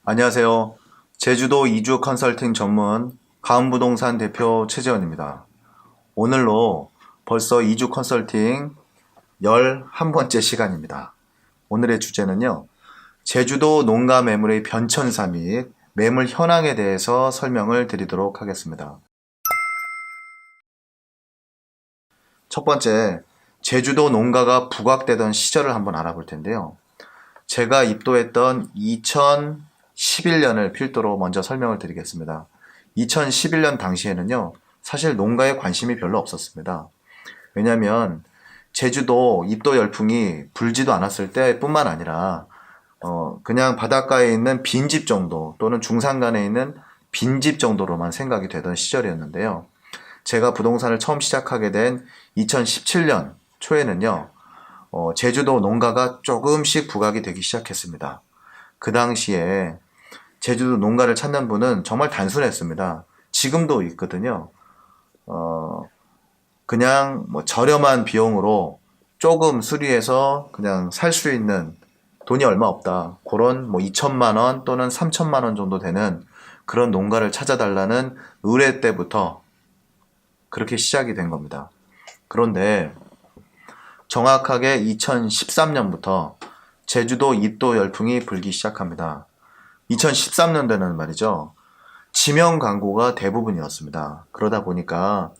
안녕하세요. 제주도 이주 컨설팅 전문 가은부동산 대표 최재원입니다. 오늘로 벌써 이주 컨설팅 11번째 시간입니다. 오늘의 주제는요. 제주도 농가 매물의 변천사 및 매물 현황에 대해서 설명을 드리도록 하겠습니다. 첫 번째, 제주도 농가가 부각되던 시절을 한번 알아볼 텐데요. 제가 입도했던 2011년을 필두로 먼저 설명을 드리겠습니다. 2011년 당시에는요, 사실 농가에 관심이 별로 없었습니다. 왜냐하면 제주도 입도 열풍이 불지도 않았을 때뿐만 아니라 그냥 바닷가에 있는 빈집 정도 또는 중산간에 있는 빈집 정도로만 생각이 되던 시절이었는데요. 제가 부동산을 처음 시작하게 된 2017년 초에는요, 제주도 농가가 조금씩 부각이 되기 시작했습니다. 그 당시에 제주도 농가를 찾는 분은 정말 단순했습니다. 지금도 있거든요. 그냥 뭐 저렴한 비용으로 조금 수리해서 그냥 살 수 있는 돈이 얼마 없다. 그런 뭐 2천만 원 또는 3천만 원 정도 되는 그런 농가를 찾아달라는 의뢰 때부터 그렇게 시작이 된 겁니다. 그런데 정확하게 2013년부터 제주도 입도 열풍이 불기 시작합니다. 2013년도에는 말이죠. 지명 광고가 대부분이었습니다. 그러다 보니까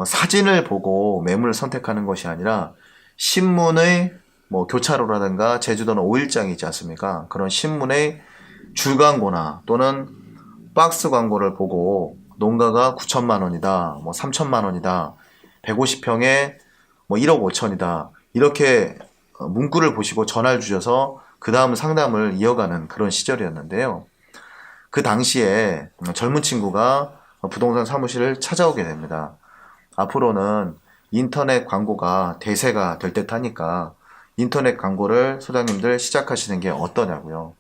사진을 보고 매물을 선택하는 것이 아니라 신문의 뭐 교차로라든가 제주도는 5일장이 있지 않습니까? 그런 신문의 줄 광고나 또는 박스 광고를 보고 농가가 9천만 원이다, 뭐 3천만 원이다, 150평에 뭐 1억 5천이다 이렇게 문구를 보시고 전화를 주셔서 그 다음 상담을 이어가는 그런 시절이었는데요. 그 당시에 젊은 친구가 부동산 사무실을 찾아오게 됩니다. 앞으로는 인터넷 광고가 대세가 될 듯 하니까 인터넷 광고를 소장님들 시작하시는 게 어떠냐고요.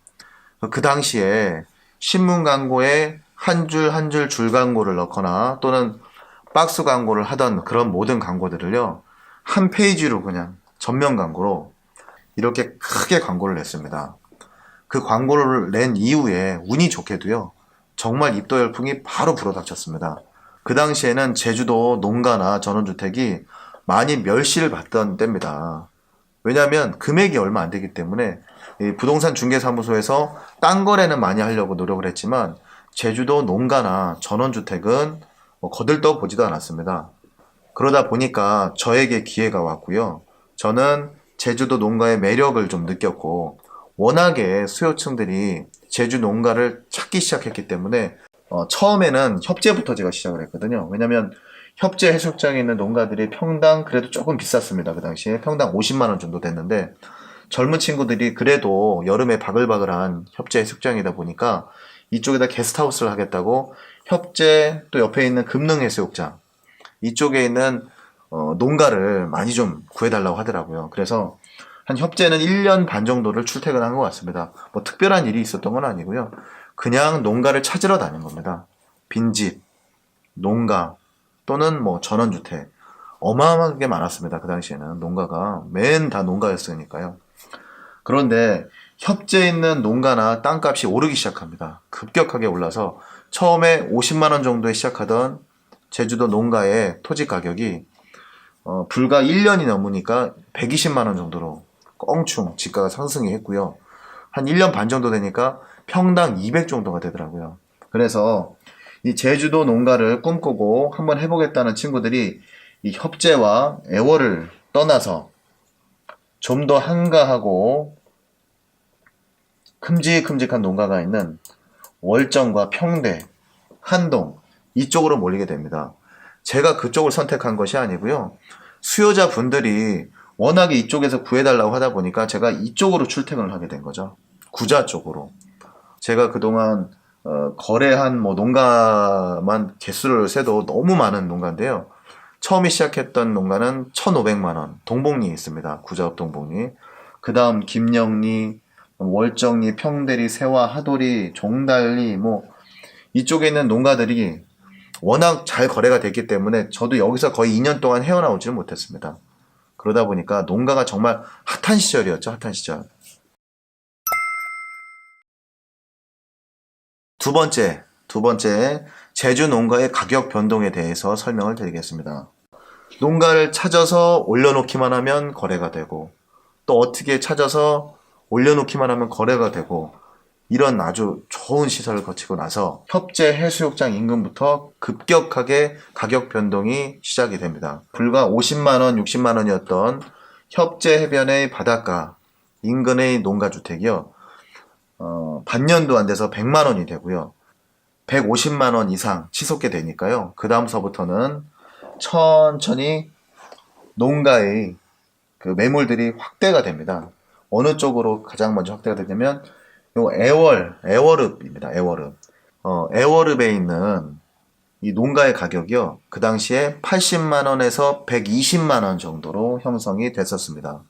그 당시에 신문 광고에 한 줄 한 줄 줄 광고를 넣거나 또는 박스 광고를 하던 그런 모든 광고들을요. 한 페이지로 그냥 전면 광고로 이렇게 크게 광고를 냈습니다. 그 광고를 낸 이후에 운이 좋게도요. 정말 입도 열풍이 바로 불어닥쳤습니다. 그 당시에는 제주도 농가나 전원주택이 많이 멸시를 받던 때입니다. 왜냐하면 금액이 얼마 안 되기 때문에 부동산 중개사무소에서 땅 거래는 많이 하려고 노력을 했지만 제주도 농가나 전원주택은 거들떠 보지도 않았습니다. 그러다 보니까 저에게 기회가 왔고요. 저는 제주도 농가의 매력을 좀 느꼈고 워낙에 수요층들이 제주 농가를 찾기 시작했기 때문에 처음에는 협재부터 제가 시작을 했거든요. 왜냐면 협재 해수욕장에 있는 농가들이 평당 그래도 조금 비쌌습니다. 그 당시에 평당 50만 원 정도 됐는데 젊은 친구들이 그래도 여름에 바글바글한 협재 해수욕장이다 보니까 이쪽에다 게스트하우스를 하겠다고 협재 또 옆에 있는 금능 해수욕장 이쪽에 있는 농가를 많이 좀 구해달라고 하더라고요. 그래서 한 협재는 1년 반 정도를 출퇴근한 것 같습니다. 뭐 특별한 일이 있었던 건 아니고요. 그냥 농가를 찾으러 다닌 겁니다. 빈집, 농가 또는 뭐 전원주택 어마어마하게 많았습니다. 그 당시에는 농가가 맨 다 농가였으니까요. 그런데 협재에 있는 농가나 땅값이 오르기 시작합니다. 급격하게 올라서 처음에 50만 원 정도에 시작하던 제주도 농가의 토지 가격이 불과 1년이 넘으니까 120만 원 정도로 껑충 지가가 상승이 했고요. 한 1년 반 정도 되니까 평당 200 정도가 되더라고요. 그래서 이 제주도 농가를 꿈꾸고 한번 해보겠다는 친구들이 이 협재와 애월을 떠나서 좀 더 한가하고 큼직큼직한 농가가 있는 월정과 평대, 한동 이쪽으로 몰리게 됩니다. 제가 그쪽을 선택한 것이 아니고요. 수요자 분들이 워낙에 이쪽에서 구해달라고 하다 보니까 제가 이쪽으로 출퇴근을 하게 된 거죠. 구자 쪽으로. 제가 그동안 거래한 뭐 농가만 개수를 세도 너무 많은 농가인데요. 처음에 시작했던 농가는 1,500만 원, 동복리에 있습니다. 구자읍 동복리. 그 다음 김영리, 월정리, 평대리, 세화, 하도리, 종달리 뭐 이쪽에 있는 농가들이 워낙 잘 거래가 됐기 때문에 저도 여기서 거의 2년 동안 헤어나오지를 못했습니다. 그러다 보니까 농가가 정말 핫한 시절이었죠. 핫한 시절. 두 번째, 제주 농가의 가격 변동에 대해서 설명을 드리겠습니다. 농가를 찾아서 올려놓기만 하면 거래가 되고, 또 어떻게 찾아서 올려놓기만 하면 거래가 되고, 이런 아주 좋은 시설을 거치고 나서 협재 해수욕장 인근부터 급격하게 가격 변동이 시작이 됩니다. 불과 50만원, 60만원이었던 협재 해변의 바닷가 인근의 농가주택이요. 반년도 안 돼서 100만원이 되고요. 150만원 이상 치솟게 되니까요. 그 다음서부터는 천천히 농가의 그 매물들이 확대가 됩니다. 어느 쪽으로 가장 먼저 확대가 되냐면 요 애월읍입니다. 애월읍에 있는 이 농가의 가격이요. 그 당시에 80만원에서 120만원 정도로 형성이 됐었습니다.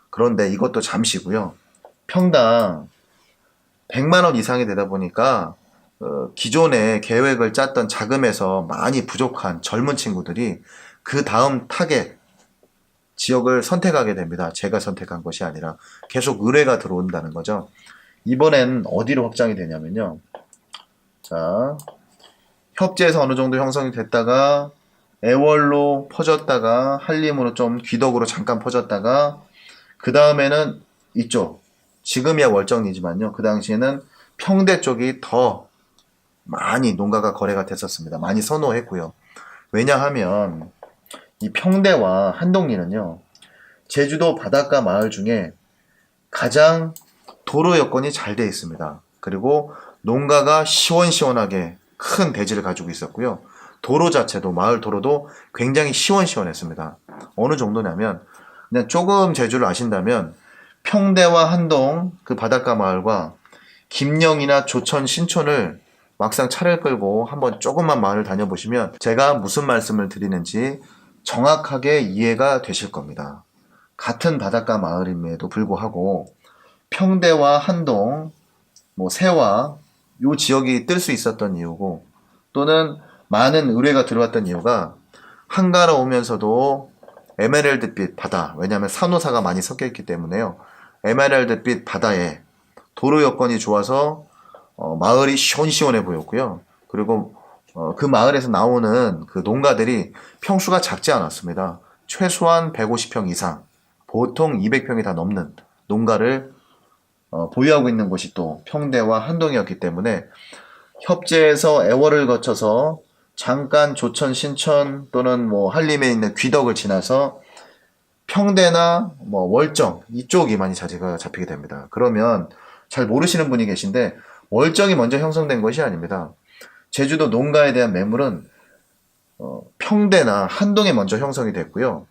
그런데 이것도 잠시고요. 평당 100만원 이상이 되다 보니까 기존에 계획을 짰던 자금에서 많이 부족한 젊은 친구들이 그 다음 타겟 지역을 선택하게 됩니다. 제가 선택한 것이 아니라 계속 의뢰가 들어온다는 거죠. 이번엔 어디로 확장이 되냐면요. 자, 협재에서 어느 정도 형성이 됐다가 애월로 퍼졌다가 한림으로 좀 귀덕으로 잠깐 퍼졌다가 그 다음에는 이쪽 지금이야 월정리지만요. 그 당시에는 평대 쪽이 더 많이 농가가 거래가 됐었습니다. 많이 선호했고요. 왜냐하면 이 평대와 한동리는요. 제주도 바닷가 마을 중에 가장 도로 여건이 잘 되어 있습니다. 그리고 농가가 시원시원하게 큰 대지를 가지고 있었고요. 도로 자체도 마을 도로도 굉장히 시원시원했습니다. 어느 정도냐면 그냥 조금 제주를 아신다면 평대와 한동 그 바닷가 마을과 김영이나 조천, 신촌을 막상 차를 끌고 한번 조금만 마을을 다녀보시면 제가 무슨 말씀을 드리는지 정확하게 이해가 되실 겁니다. 같은 바닷가 마을임에도 불구하고 평대와 한동, 세화 요 지역이 뜰 수 있었던 이유고 또는 많은 의뢰가 들어왔던 이유가 한가로우면서도 에메랄드빛 바다, 왜냐하면 산호사가 많이 섞여 있기 때문에요. 에메랄드빛 바다에 도로 여건이 좋아서 마을이 시원시원해 보였고요. 그리고 그 마을에서 나오는 그 농가들이 평수가 작지 않았습니다. 최소한 150평 이상, 보통 200평이 다 넘는 농가를 보유하고 있는 곳이 또 평대와 한동이었기 때문에 협재에서 애월을 거쳐서 잠깐 조천, 신천 또는 한림에 있는 귀덕을 지나서 평대나 월정 이쪽이 많이 자리가 잡히게 됩니다. 그러면 잘 모르시는 분이 계신데 월정이 먼저 형성된 것이 아닙니다. 제주도 농가에 대한 매물은 평대나 한동에 먼저 형성이 됐고요.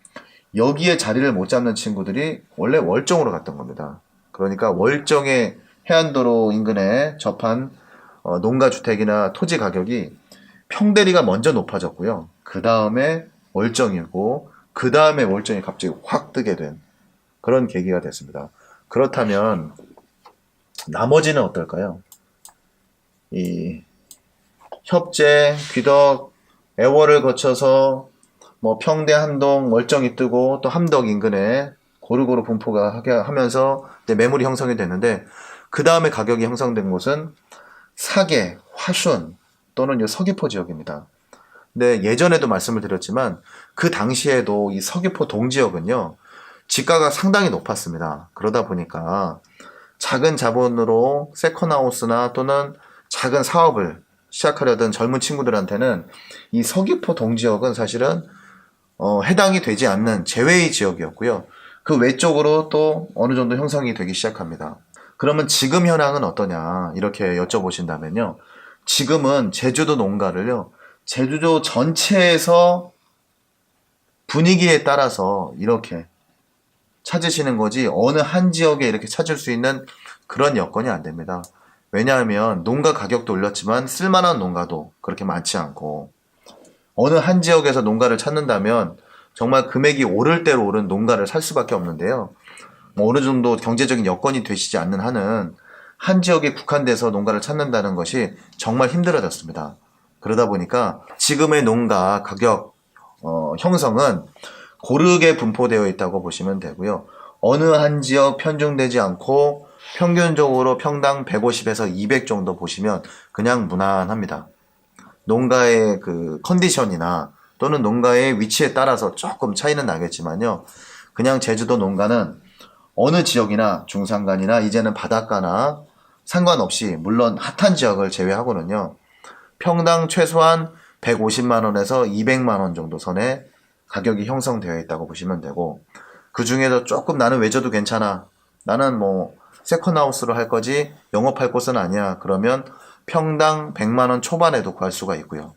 여기에 자리를 못 잡는 친구들이 원래 월정으로 갔던 겁니다. 그러니까 월정의 해안도로 인근에 접한 농가주택이나 토지 가격이 평대리가 먼저 높아졌고요. 그 다음에 월정이고 그 다음에 월정이 갑자기 확 뜨게 된 그런 계기가 됐습니다. 그렇다면 나머지는 어떨까요? 이 협재, 귀덕, 애월을 거쳐서 평대, 한동, 월정이 뜨고 또 함덕 인근에 고루고루 분포가 하면서 이제 매물이 형성이 됐는데 그 다음에 가격이 형성된 곳은 사계, 화순 또는 이 서귀포 지역입니다. 근데 예전에도 말씀을 드렸지만 그 당시에도 이 서귀포 동지역은요 지가가 상당히 높았습니다. 그러다 보니까 작은 자본으로 세컨하우스나 또는 작은 사업을 시작하려던 젊은 친구들한테는 이 서귀포 동지역은 사실은 해당이 되지 않는 제외의 지역이었고요. 그 외쪽으로 또 어느 정도 형성이 되기 시작합니다. 그러면 지금 현황은 어떠냐 이렇게 여쭤보신다면요. 지금은 제주도 농가를요. 제주도 전체에서 분위기에 따라서 이렇게 찾으시는 거지 어느 한 지역에 이렇게 찾을 수 있는 그런 여건이 안 됩니다. 왜냐하면 농가 가격도 올렸지만 쓸만한 농가도 그렇게 많지 않고 어느 한 지역에서 농가를 찾는다면 정말 금액이 오를 대로 오른 농가를 살 수밖에 없는데요. 어느 정도 경제적인 여건이 되시지 않는 한은 한 지역에 국한돼서 농가를 찾는다는 것이 정말 힘들어졌습니다. 그러다 보니까 지금의 농가 가격 형성은 고르게 분포되어 있다고 보시면 되고요. 어느 한 지역 편중되지 않고 평균적으로 평당 150에서 200 정도 보시면 그냥 무난합니다. 농가의 그 컨디션이나 또는 농가의 위치에 따라서 조금 차이는 나겠지만요. 그냥 제주도 농가는 어느 지역이나 중산간이나 이제는 바닷가나 상관없이 물론 핫한 지역을 제외하고는요. 평당 최소한 150만 원에서 200만 원 정도 선에 가격이 형성되어 있다고 보시면 되고 그 중에서 조금 나는 외져도 괜찮아. 나는 뭐 세컨하우스로 할 거지 영업할 곳은 아니야. 그러면 평당 100만 원 초반에도 구할 수가 있고요.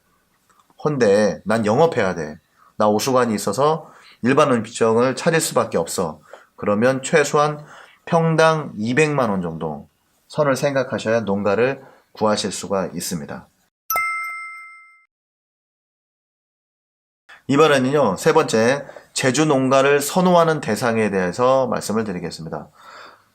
헌데 난 영업해야 돼. 나 오수관이 있어서 일반 음식점을 차릴 수밖에 없어. 그러면 최소한 평당 200만 원 정도 선을 생각하셔야 농가를 구하실 수가 있습니다. 이번에는요, 세 번째, 제주 농가를 선호하는 대상에 대해서 말씀을 드리겠습니다.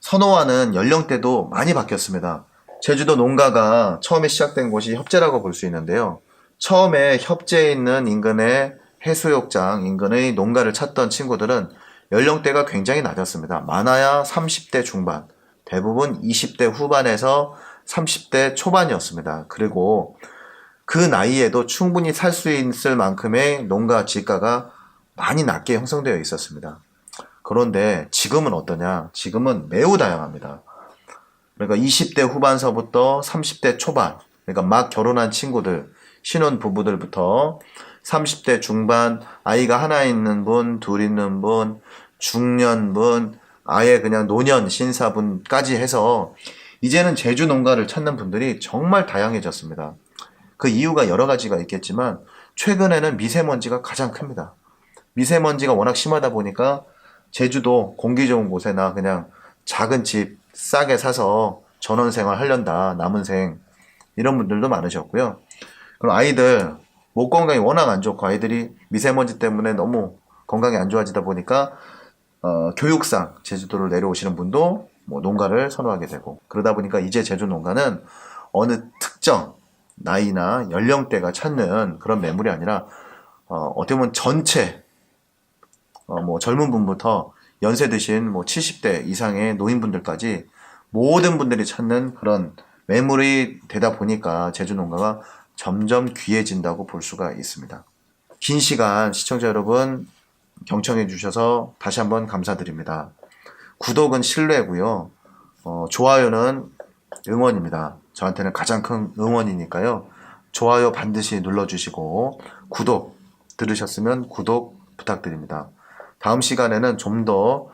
선호하는 연령대도 많이 바뀌었습니다. 제주도 농가가 처음에 시작된 곳이 협재라고 볼 수 있는데요. 처음에 협재에 있는 인근의 해수욕장 인근의 농가를 찾던 친구들은 연령대가 굉장히 낮았습니다. 많아야 30대 중반, 대부분 20대 후반에서 30대 초반이었습니다. 그리고 그 나이에도 충분히 살 수 있을 만큼의 농가 지가가 많이 낮게 형성되어 있었습니다. 그런데 지금은 어떠냐? 지금은 매우 다양합니다. 그러니까 20대 후반서부터 30대 초반, 그러니까 막 결혼한 친구들, 신혼 부부들부터 30대 중반, 아이가 하나 있는 분, 둘 있는 분, 중년분, 아예 그냥 노년 신사분까지 해서 이제는 제주 농가를 찾는 분들이 정말 다양해졌습니다. 그 이유가 여러 가지가 있겠지만 최근에는 미세먼지가 가장 큽니다. 미세먼지가 워낙 심하다 보니까 제주도 공기 좋은 곳에나 그냥 작은 집 싸게 사서 전원생활 하련다, 남은 생 이런 분들도 많으셨고요. 그럼 아이들 목 건강이 워낙 안 좋고 아이들이 미세먼지 때문에 너무 건강이 안 좋아지다 보니까 교육상 제주도를 내려오시는 분도 뭐 농가를 선호하게 되고 그러다 보니까 이제 제주 농가는 어느 특정 나이나 연령대가 찾는 그런 매물이 아니라 어떻게 보면 전체 뭐 젊은 분부터 연세 드신 뭐 70대 이상의 노인분들까지 모든 분들이 찾는 그런 매물이 되다 보니까 제주 농가가 점점 귀해진다고 볼 수가 있습니다. 긴 시간 시청자 여러분 경청해 주셔서 다시 한번 감사드립니다. 구독은 신뢰고요. 좋아요는 응원입니다. 저한테는 가장 큰 응원이니까요. 좋아요 반드시 눌러주시고 구독 들으셨으면 구독 부탁드립니다. 다음 시간에는 좀 더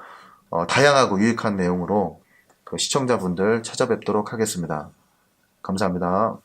다양하고 유익한 내용으로 그 시청자분들 찾아뵙도록 하겠습니다. 감사합니다.